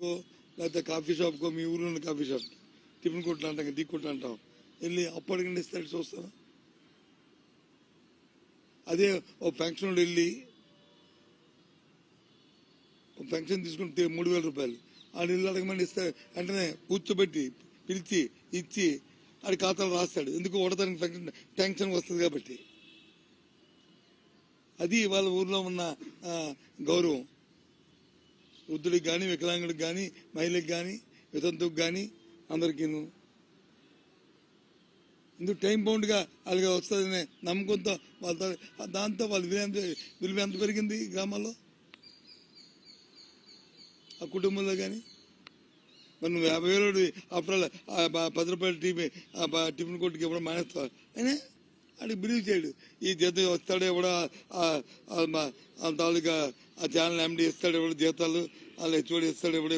లేకపోతే కాఫీ షాప్కో, మీ ఊర్లో ఉన్న కాఫీ షాప్ టిఫిన్ కొట్లు అంటాం, టీ కొట్లు అంటాం, వెళ్ళి అప్పటికంటే ఇస్తాడు చూస్తాను. అదే ఓ పెన్షన్ వెళ్ళి పెన్షన్ తీసుకుని 3,000 రూపాయలు ఆడు ఇల్లు అడగమని ఇస్తే వెంటనే కూర్చోబెట్టి పిలిచి ఇచ్చి ఆడి ఖాతాలు రాస్తాడు. ఎందుకు ఓడతానికి పెన్షన్ వస్తుంది కాబట్టి. అది వాళ్ళ ఊర్లో ఉన్న గౌరవం. వృద్ధుడికి కానీ, వికలాంగుడికి కానీ, మహిళకి కానీ, వితంతువుకి కానీ అందరికీ ఇందుకు టైం బౌండ్గా అలాగే వస్తుందనే నమ్మకంతో వాళ్ళ దాంతో వాళ్ళ విలువ ఎంత పెరిగింది గ్రామాల్లో, ఆ కుటుంబంలో కానీ. మరి నువ్వు 50,000 అప్పుడు 10 రూపాయల టిఫిన్ కొట్టుకి ఇవ్వడం మానేస్తావు. అయినా అడిగి బిలీవ్ చేయడు. ఈ జీతం వస్తాడు ఎవడో తాలూకా ఆ ఛానల్ ఎండి ఇస్తాడు, ఎవడో జీతాలు వాళ్ళు హెచ్ఓడి ఇస్తాడు, ఎవడో